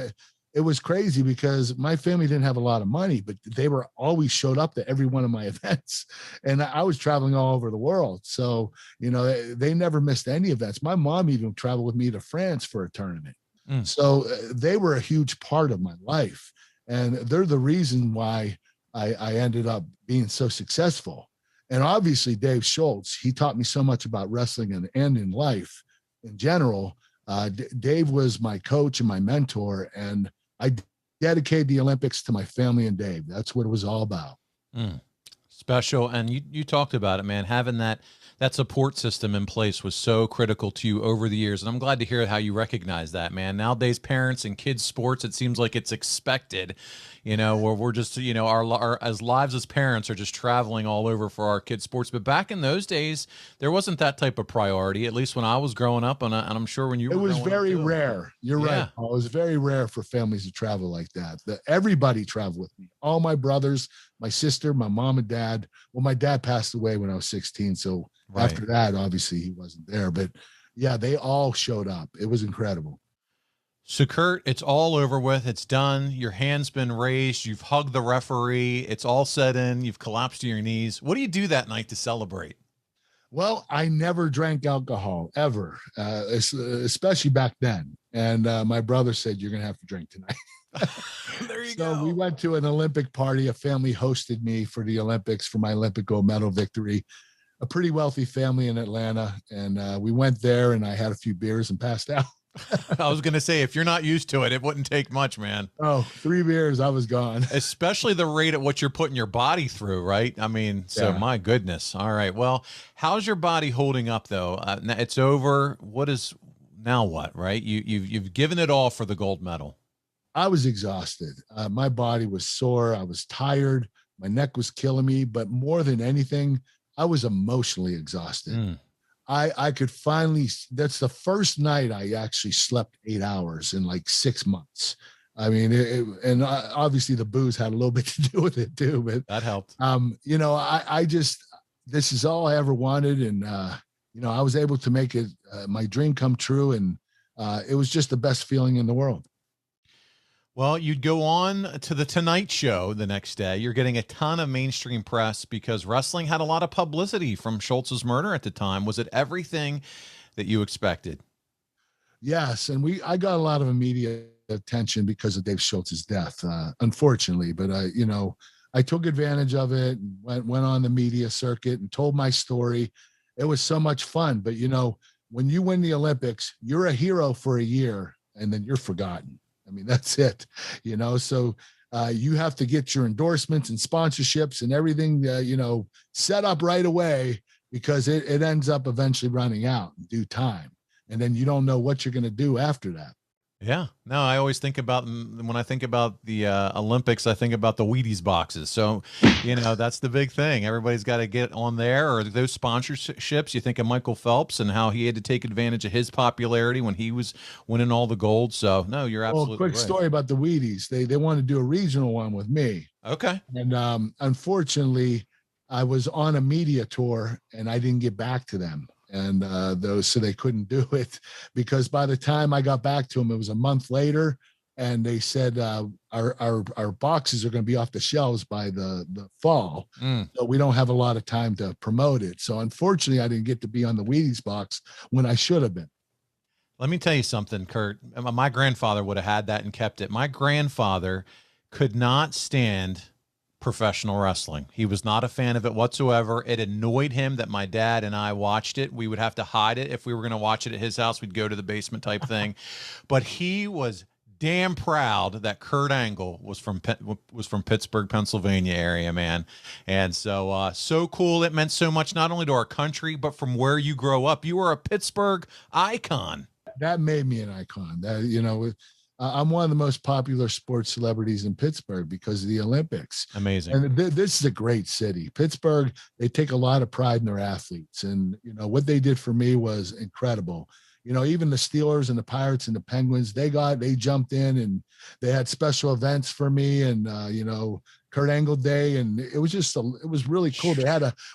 it was crazy because my family didn't have a lot of money, but they were always showed up to every one of my events, and I was traveling all over the world. So, they never missed any events. My mom even traveled with me to France for a tournament. So they were a huge part of my life, and they're the reason why I ended up being so successful. And obviously Dave Schultz, he taught me so much about wrestling and in life in general. Dave was my coach and my mentor, and I dedicated the Olympics to my family and Dave. That's what it was all about. Special. And you talked about it, man. Having that support system in place was so critical to you over the years. And I'm glad to hear how you recognize that, man. Nowadays, parents and kids sports, it seems like it's expected, where we're just, our as lives as parents are just traveling all over for our kids sports. But back in those days, there wasn't that type of priority, at least when I was growing up. And I'm sure when you were growing up, it was very rare. You're right. It was very rare for families to travel like that. Everybody traveled with me. All my brothers, my sister, my mom and dad. Well, my dad passed away when I was 16. So after that, obviously he wasn't there, but yeah, they all showed up. It was incredible. So Kurt, it's all over with. It's done. Your hand's been raised. You've hugged the referee. It's all set in. You've collapsed to your knees. What do you do that night to celebrate? Well, I never drank alcohol ever, especially back then. And my brother said, "You're going to have to drink tonight." There you go. So we went to an Olympic party. A family hosted me for the Olympics for my Olympic gold medal victory. A pretty wealthy family in Atlanta. And we went there and I had a few beers and passed out. I was going to say, if you're not used to it, it wouldn't take much, man. Oh, 3 beers, I was gone. Especially the rate at what you're putting your body through, right? I mean, so my goodness. All right. Well, how's your body holding up though? It's over. Now what, right? You've given it all for the gold medal. I was exhausted. My body was sore. I was tired. My neck was killing me, but more than anything, I was emotionally exhausted. I could finally, that's the first night I actually slept 8 hours in like 6 months. I mean, and obviously the booze had a little bit to do with it too, but that helped. I just, this is all I ever wanted. And, I was able to make it, my dream come true. And it was just the best feeling in the world. Well, you'd go on to the Tonight Show the next day. You're getting a ton of mainstream press because wrestling had a lot of publicity from Schultz's murder at the time. Was it everything that you expected? Yes, and I got a lot of immediate attention because of Dave Schultz's death, unfortunately. But I took advantage of it and went on the media circuit and told my story. It was so much fun. But when you win the Olympics, you're a hero for a year and then you're forgotten. I mean, that's it, so you have to get your endorsements and sponsorships and everything, set up right away because it ends up eventually running out in due time. And then you don't know what you're going to do after that. Yeah. No, I always think about, when I think about the Olympics, I think about the Wheaties boxes. So, that's the big thing. Everybody's got to get on there, or those sponsorships. You think of Michael Phelps and how he had to take advantage of his popularity when he was winning all the gold. So, no, you're absolutely quick right. story about the Wheaties. They wanted to do a regional one with me. Okay. And unfortunately, I was on a media tour and I didn't get back to them. And so they couldn't do it, because by the time I got back to them, it was a month later, and they said our boxes are going to be off the shelves by the fall, so we don't have a lot of time to promote it. So unfortunately, I didn't get to be on the Wheaties box when I should have been. Let me tell you something, Kurt. My grandfather would have had that and kept it. My grandfather could not stand professional wrestling. He was not a fan of it whatsoever. It annoyed him that my dad and I watched it. We would have to hide it. If we were going to watch it at his house, we'd go to the basement type thing. But he was damn proud that Kurt Angle was from Pittsburgh, Pennsylvania area, man. And so cool. It meant so much, not only to our country, but from where you grow up. You were a Pittsburgh icon. That made me an icon. I'm one of the most popular sports celebrities in Pittsburgh because of the Olympics. Amazing. And this is a great city. Pittsburgh, they take a lot of pride in their athletes. And, what they did for me was incredible. Even the Steelers and the Pirates and the Penguins, they jumped in and they had special events for me, and, Kurt Angle Day. And it was it was really cool.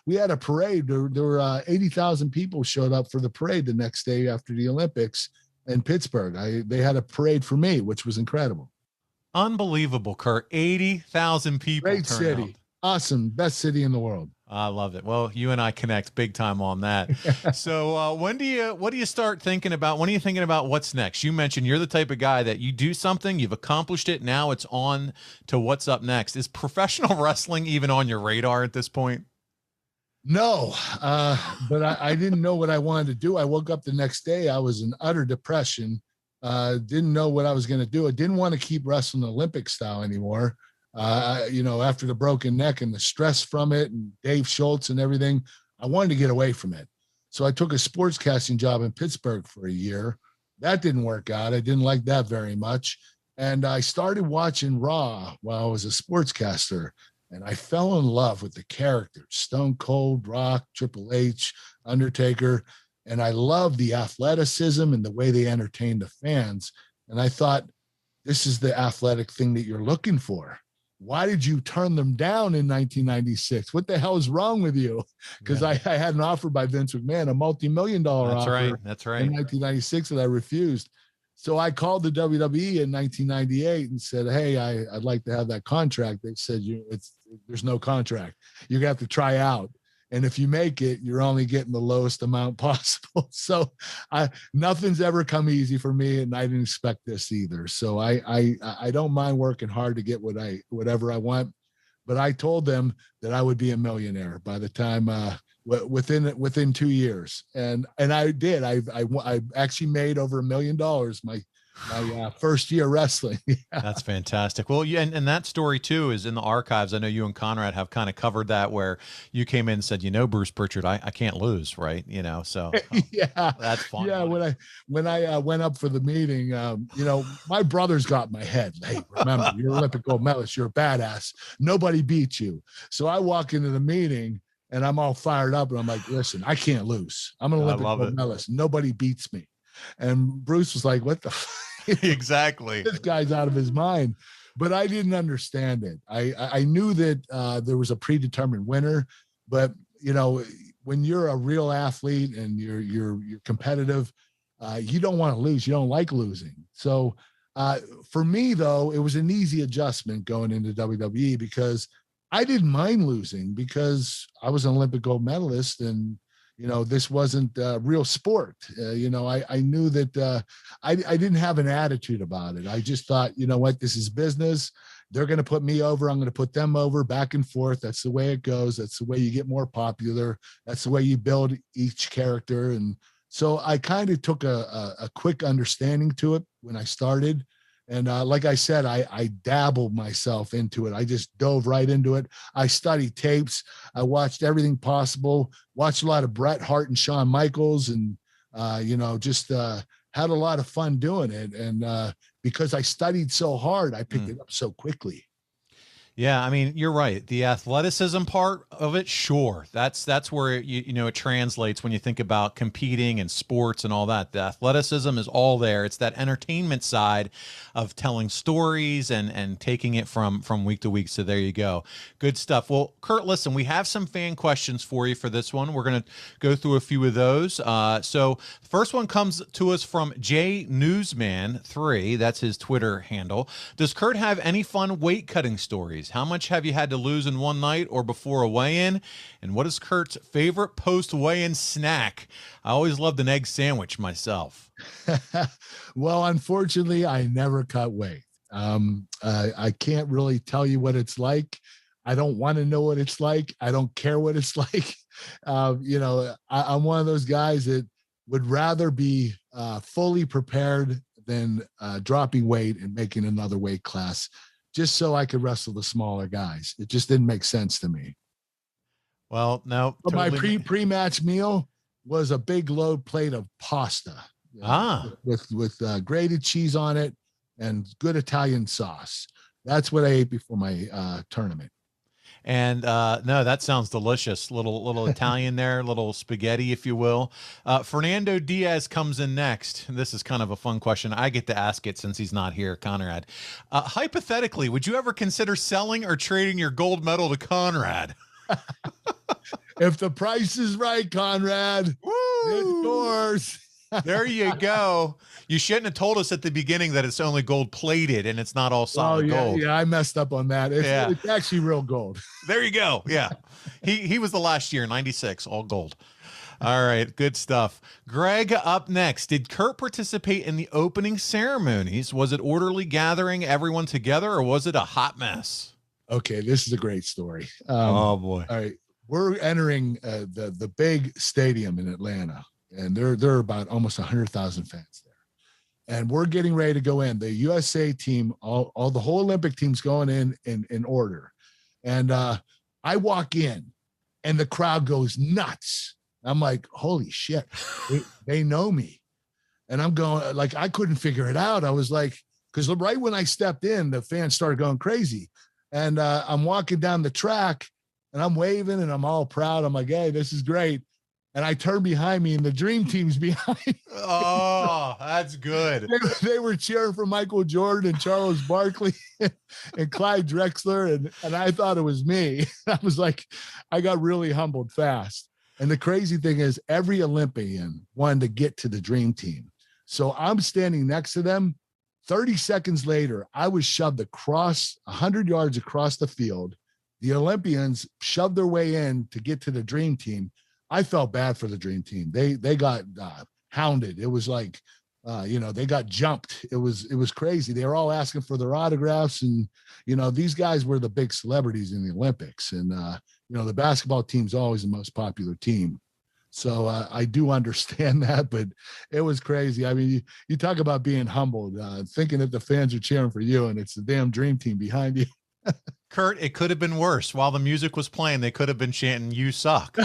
We had a parade. There were 80,000 people showed up for the parade the next day after the Olympics in Pittsburgh. They had a parade for me, which was incredible. Unbelievable, Kurt. 80,000 people. Great city. Out. Awesome. Best city in the world. I love it. Well, you and I connect big time on that. So what do you start thinking about? When are you thinking about what's next? You mentioned you're the type of guy that you do something, you've accomplished it. Now it's on to what's up next. Is professional wrestling even on your radar at this point? No, but I didn't know what I wanted to do. I woke up the next day. I was in utter depression. Didn't know what I was going to do. I didn't want to keep wrestling Olympic style anymore. After the broken neck and the stress from it and Dave Schultz and everything, I wanted to get away from it. So I took a sportscasting job in Pittsburgh for a year. That didn't work out. I didn't like that very much. And I started watching Raw while I was a sportscaster. And I fell in love with the characters, Stone Cold, Rock, Triple H, Undertaker. And I loved the athleticism and the way they entertained the fans. And I thought, this is the athletic thing that you're looking for. Why did you turn them down in 1996? What the hell is wrong with you? Because I had an offer by Vince McMahon, a multi-million-dollar offer. That's right. In 1996, that I refused. So I called the WWE in 1998 and said, hey, I'd like to have that contract. They said, there's no contract. You're going to have to try out. And if you make it, you're only getting the lowest amount possible. So nothing's ever come easy for me, and I didn't expect this either. So I don't mind working hard to get whatever I want. But I told them that I would be a millionaire by the time within 2 years, and I did. I actually made over $1 million my first year wrestling. Yeah. That's fantastic. Well, yeah, and that story too is in the archives. I know you and Conrad have kind of covered that, where you came in and said, Bruce Pritchard, I can't lose, right? So yeah, that's fun. Yeah, when I went up for the meeting, my brothers got in my head. Hey, remember, you're an Olympic gold medalist. You're a badass. Nobody beat you. So I walk into the meeting and I'm all fired up, and I'm like, listen, I can't lose. I'm an Olympic gold medalist. Nobody beats me. And Bruce was like, what the exactly. This guy's out of his mind. But I didn't understand it. I knew that there was a predetermined winner, but when you're a real athlete and you're competitive, you don't want to lose. You don't like losing. So for me, though, it was an easy adjustment going into WWE, because I didn't mind losing, because I was an Olympic gold medalist, and this wasn't real sport. I knew that I didn't have an attitude about it. I just thought, this is business. They're going to put me over. I'm going to put them over, back and forth. That's the way it goes. That's the way you get more popular. That's the way you build each character. And so I kind of took a quick understanding to it when I started. And like I said, I dabbled myself into it. I just dove right into it. I studied tapes. I watched everything possible, watched a lot of Bret Hart and Shawn Michaels, and, just had a lot of fun doing it. And because I studied so hard, I picked it up so quickly. Yeah, I mean, you're right. The athleticism part of it, sure. That's where you know it translates when you think about competing and sports and all that. The athleticism is all there. It's that entertainment side of telling stories and taking it from week to week. So there you go. Good stuff. Well, Kurt, listen, we have some fan questions for you for this one. We're going to go through a few of those. So the first one comes to us from J Newsman 3. That's his Twitter handle. Does Kurt have any fun weight cutting stories? How much have you had to lose in one night or before a weigh-in? And what is Kurt's favorite post-weigh-in snack? I always loved an egg sandwich myself. Well, unfortunately, I never cut weight. I can't really tell you what it's like. I don't want to know what it's like. I don't care what it's like. I'm one of those guys that would rather be fully prepared than dropping weight and making another weight class, just so I could wrestle the smaller guys. It just didn't make sense to me. Well, no. But my pre-match meal was a big load plate of pasta. With grated cheese on it and good Italian sauce. That's what I ate before my tournament. And no, that sounds delicious. Little Italian there, little spaghetti, if you will. Fernando Diaz comes in next. This is kind of a fun question. I get to ask it since he's not here, Conrad. Hypothetically, would you ever consider selling or trading your gold medal to Conrad? If the price is right, Conrad, it's yours. There you go. You shouldn't have told us at the beginning that it's only gold plated and it's not all solid gold. Yeah, I messed up on that. It's actually real gold. There you go. Yeah. He was the last year, 96, all gold. All right, good stuff. Greg up next. Did Kurt participate in the opening ceremonies? Was it orderly gathering everyone together or was it a hot mess? Okay, this is a great story. Oh boy. All right. We're entering the big stadium in Atlanta. And there are about almost 100,000 fans there. And we're getting ready to go in. The USA team, all the whole Olympic team's going in order. And I walk in and the crowd goes nuts. I'm like, holy shit, they know me. And I'm going, like, I couldn't figure it out. I was like, because right when I stepped in, the fans started going crazy. And I'm walking down the track and I'm waving and I'm all proud. I'm like, hey, this is great. And I turned behind me and the dream team's behind me. Oh, that's good. They were cheering for Michael Jordan and Charles Barkley and Clyde Drexler. And I thought it was me. I was like, I got really humbled fast. And the crazy thing is every Olympian wanted to get to the dream team. So I'm standing next to them. 30 seconds later, I was shoved across 100 yards across the field. The Olympians shoved their way in to get to the dream team. I felt bad for the dream team. They got hounded. It was like, they got jumped. It was crazy. They were all asking for their autographs. And, these guys were the big celebrities in the Olympics. And, the basketball team's always the most popular team. So I do understand that, but it was crazy. I mean, you talk about being humbled, thinking that the fans are cheering for you and it's the damn dream team behind you. Kurt, it could have been worse. While the music was playing, they could have been chanting, "You suck."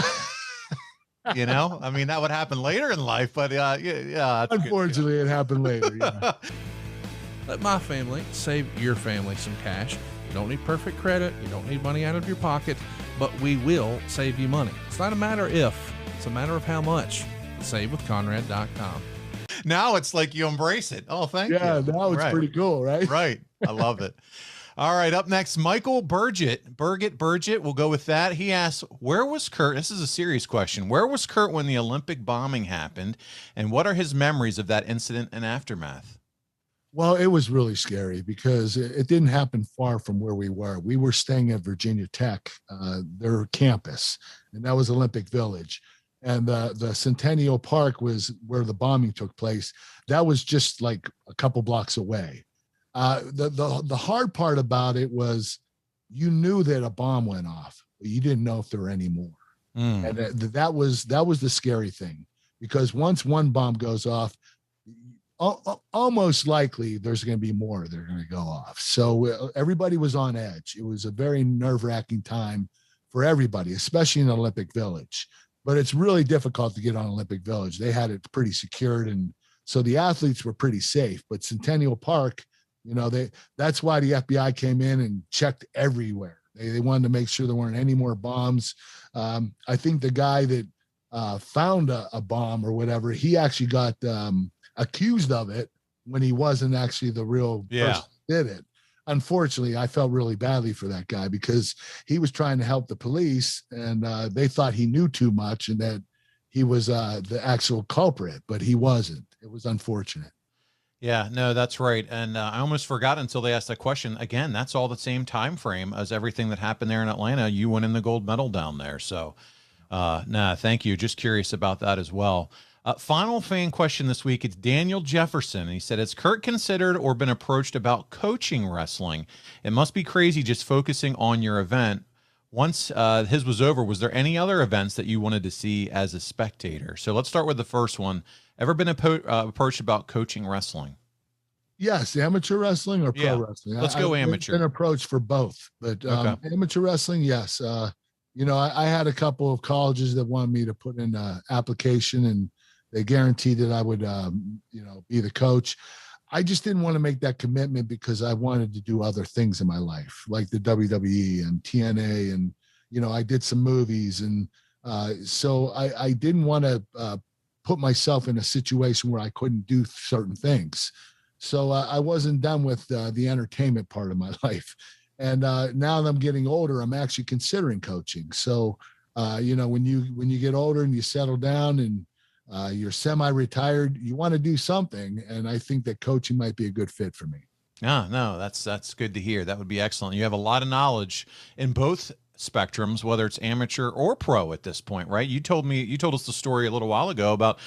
I mean, that would happen later in life, but yeah. Unfortunately, it happened later. Yeah. Let my family save your family some cash. You don't need perfect credit. You don't need money out of your pocket, but we will save you money. It's not a matter if, it's a matter of how much. SaveWithConrad.com. Now it's like you embrace it. Oh, thank you. Yeah, now it's pretty cool, right? Right. I love it. All right, up next, Michael Burgett. We'll go with that. He asks, where was Kurt? This is a serious question. Where was Kurt when the Olympic bombing happened? And what are his memories of that incident and aftermath? Well, it was really scary because it didn't happen far from where we were. We were staying at Virginia Tech, their campus, and that was Olympic Village. And the Centennial Park was where the bombing took place. That was just like a couple blocks away. The hard part about it was you knew that a bomb went off, but you didn't know if there were any more. And that was the scary thing, because once one bomb goes off, almost likely there's going to be more that are going to go off. So everybody was on edge. It was a very nerve-wracking time for everybody, especially in Olympic Village. But it's really difficult to get on Olympic Village. They had it pretty secured, and So the athletes were pretty safe, but Centennial Park, that's why the FBI came in and checked everywhere. They wanted to make sure there weren't any more bombs. I think the guy that found a bomb or whatever, he actually got accused of it when he wasn't actually the real person who did it. Unfortunately, I felt really badly for that guy because he was trying to help the police, and they thought he knew too much and that he was the actual culprit, but he wasn't. It was unfortunate. Yeah, no, that's right. And I almost forgot until they asked that question. Again, that's all the same time frame as everything that happened there in Atlanta. You winning the gold medal down there. So, thank you. Just curious about that as well. Final fan question this week. It's Daniel Jefferson. He said, has Kurt considered or been approached about coaching wrestling? It must be crazy just focusing on your event. Once his was over, was there any other events that you wanted to see as a spectator? So let's start with the first one. Ever been approached about coaching wrestling? Yes, amateur wrestling or pro wrestling. Let's go amateur. I've been approached for both, but amateur wrestling, yes. I had a couple of colleges that wanted me to put in an application, and they guaranteed that I would, be the coach. I just didn't want to make that commitment because I wanted to do other things in my life, like the WWE and TNA, and I did some movies, and so I didn't want to put myself in a situation where I couldn't do certain things. So I wasn't done with the entertainment part of my life. And now that I'm getting older, I'm actually considering coaching. So, when you get older and you settle down and you're semi-retired, you want to do something. And I think that coaching might be a good fit for me. No, that's good to hear. That would be excellent. You have a lot of knowledge in both spectrums, whether it's amateur or pro at this point, right? You told us the story a little while ago about,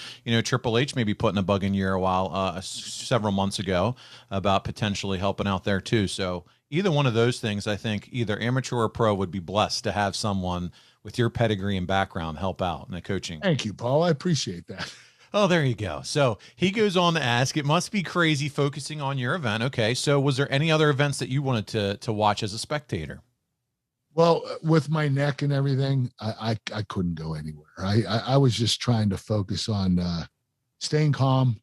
Triple H maybe putting a bug in your ear several months ago about potentially helping out there too. So either one of those things, I think either amateur or pro would be blessed to have someone with your pedigree and background help out in the coaching. Thank you, Paul. I appreciate that. Oh, there you go. So he goes on to ask, it must be crazy focusing on your event. Okay. So was there any other events that you wanted to watch as a spectator? Well, with my neck and everything, I couldn't go anywhere. I was just trying to focus on staying calm,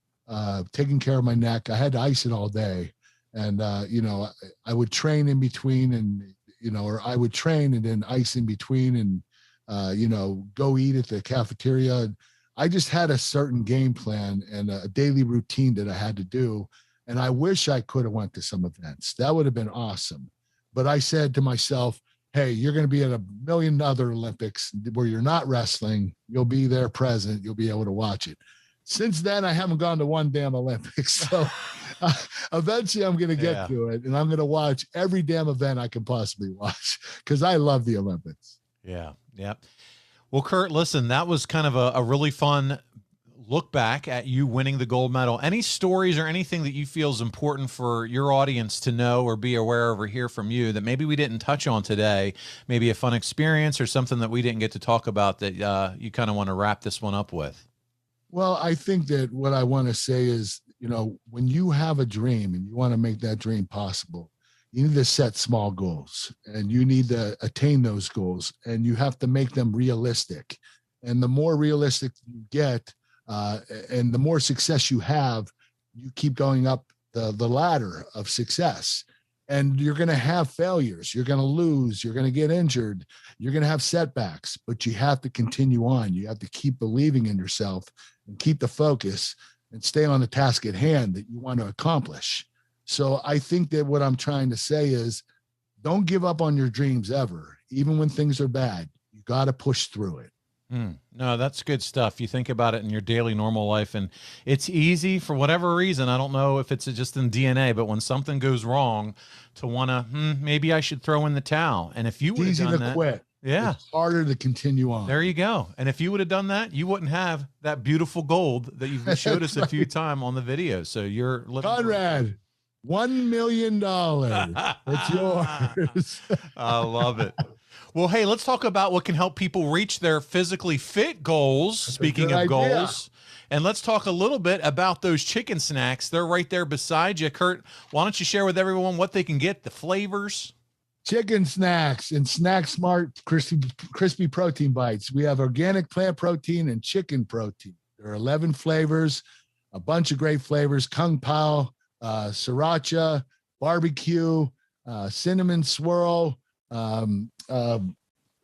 taking care of my neck. I had to ice it all day. And, I would train in between and, or I would train and then ice in between and, go eat at the cafeteria. I just had a certain game plan and a daily routine that I had to do. And I wish I could have went to some events. That would have been awesome. But I said to myself, hey, you're going to be at a million other Olympics where you're not wrestling. You'll be there present. You'll be able to watch it. Since then, I haven't gone to one damn Olympics. So eventually I'm going to get to it, and I'm going to watch every damn event I can possibly watch because I love the Olympics. Yeah. Yeah. Well, Kurt, listen, that was kind of a really fun look back at you winning the gold medal. Any stories or anything that you feel is important for your audience to know or be aware of or hear from you that maybe we didn't touch on today, maybe a fun experience or something that we didn't get to talk about that you kind of want to wrap this one up with? Well, I think that what I want to say is, when you have a dream and you want to make that dream possible, you need to set small goals and you need to attain those goals, and you have to make them realistic. And the more realistic you get, and the more success you have, you keep going up the ladder of success. And you're going to have failures. You're going to lose. You're going to get injured. You're going to have setbacks, but you have to continue on. You have to keep believing in yourself and keep the focus and stay on the task at hand that you want to accomplish. So I think that what I'm trying to say is don't give up on your dreams ever. Even when things are bad, you got to push through it. No, that's good stuff. You think about it in your daily normal life, and it's easy for whatever reason. I don't know if it's just in DNA, but when something goes wrong, to want to, maybe I should throw in the towel. And if you would have done that, quit. Yeah, it's harder to continue on. There you go. And if you would have done that, you wouldn't have that beautiful gold that you've showed us a few times on the video. So you're living. Conrad, $1 million. It's yours. I love it. Well, hey, let's talk about what can help people reach their physically fit goals. Speaking of goals, and let's talk a little bit about those chicken snacks. They're right there beside you. Kurt, why don't you share with everyone what they can get, the flavors? Chicken snacks and Snack Smart crispy protein bites. We have organic plant protein and chicken protein. There are 11 flavors. a bunch of great flavors: Kung Pao, sriracha, barbecue, cinnamon swirl,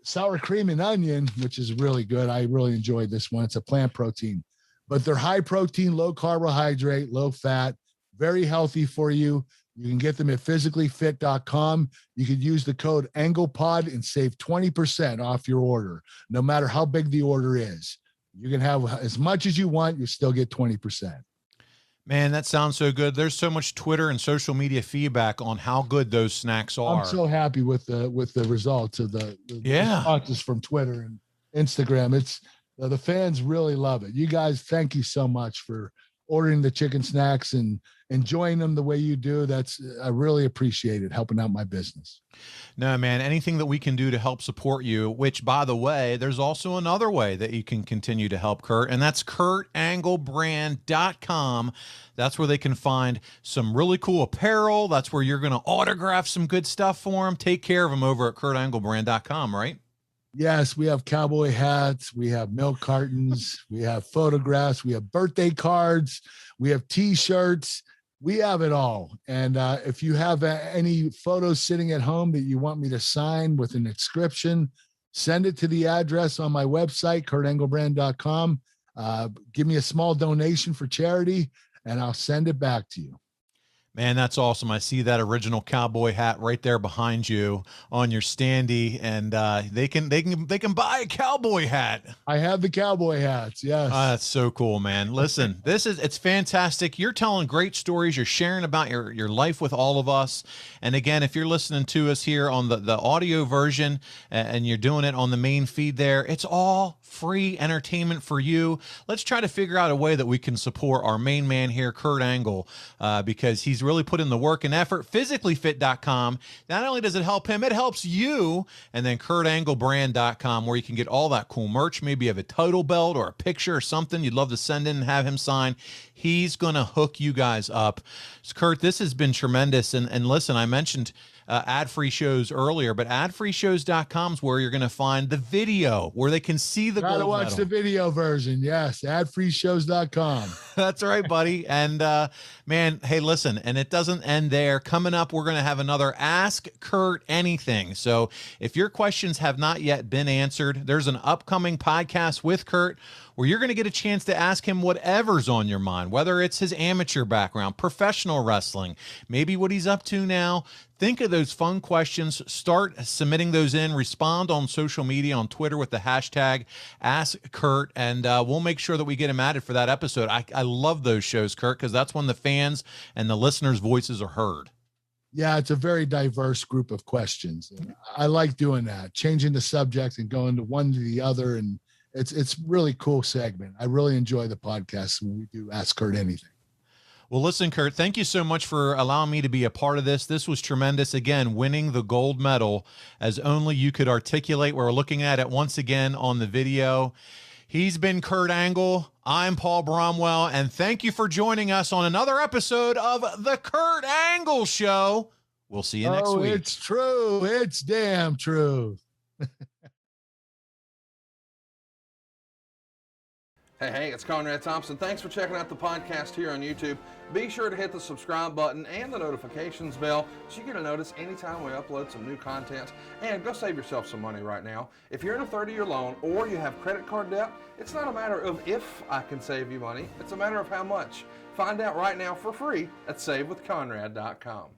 sour cream and onion, which is really good. I really enjoyed this one. It's a plant protein, but they're high protein, low carbohydrate, low fat, very healthy for you. You can get them at physicallyfit.com. You could use the code AnglePod and save 20% off your order, no matter how big the order is. You can have as much as you want. You still get 20%. Man, that sounds so good. There's so much Twitter and social media feedback on how good those snacks are. I'm so happy with the results of the responses from Twitter and Instagram. It's the fans really love it. You guys, thank you so much for ordering the chicken snacks and enjoying them the way you do. I really appreciate it, helping out my business. No, man, anything that we can do to help support you, which, by the way, there's also another way that you can continue to help Kurt, and that's kurtanglebrand.com. That's where they can find some really cool apparel. That's where you're going to autograph some good stuff for them. Take care of them over at kurtanglebrand.com, right? Yes, we have cowboy hats, we have milk cartons, we have photographs, we have birthday cards, we have T-shirts, we have it all. And if you have any photos sitting at home that you want me to sign with an inscription, send it to the address on my website, kurtanglebrand.com. Give me a small donation for charity, and I'll send it back to you. Man, that's awesome. I see that original cowboy hat right there behind you on your standee, and they can buy a cowboy hat. I have the cowboy hats. Yes. That's so cool, man. Listen, it's fantastic. You're telling great stories. You're sharing about your life with all of us. And again, if you're listening to us here on the audio version and you're doing it on the main feed there, it's all free entertainment for you. Let's try to figure out a way that we can support our main man here, Kurt Angle, because he's really put in the work and effort. Physicallyfit.com. Not only does it help him, it helps you. And then kurtanglebrand.com, where you can get all that cool merch. Maybe you have a title belt or a picture or something you'd love to send in and have him sign. He's going to hook you guys up. So Kurt, this has been tremendous. And listen, I mentioned ad-free shows earlier, but adfreeshows.com is where you're going to find the video where they can see the gold medal. Watch the video version. Yes, adfreeshows.com. That's right, buddy. And man, hey, listen, and it doesn't end there. Coming up, we're going to have another Ask Kurt Anything. So if your questions have not yet been answered, there's an upcoming podcast with Kurt where you're going to get a chance to ask him whatever's on your mind, whether it's his amateur background, professional wrestling, maybe what he's up to now. Think of those fun questions. Start submitting those in. Respond on social media, on Twitter with the hashtag AskKurt, and we'll make sure that we get him added for that episode. I love those shows, Kurt, because that's when the fans and the listeners' voices are heard. Yeah, it's a very diverse group of questions. I like doing that, changing the subject and going to one to the other, and it's really cool segment. I really enjoy the podcast when we do Ask Kurt Anything. Well, listen, Kurt, thank you so much for allowing me to be a part of this. This was tremendous. Again, winning the gold medal as only you could articulate. We're looking at it once again on the video. He's been Kurt Angle. I'm Paul Bromwell, and thank you for joining us on another episode of The Kurt Angle Show. We'll see you next week. It's true. It's damn true. Hey, it's Conrad Thompson. Thanks for checking out the podcast here on YouTube. Be sure to hit the subscribe button and the notifications bell so you get a notice anytime we upload some new content. And go save yourself some money right now. If you're in a 30-year loan or you have credit card debt, it's not a matter of if I can save you money. It's a matter of how much. Find out right now for free at SaveWithConrad.com.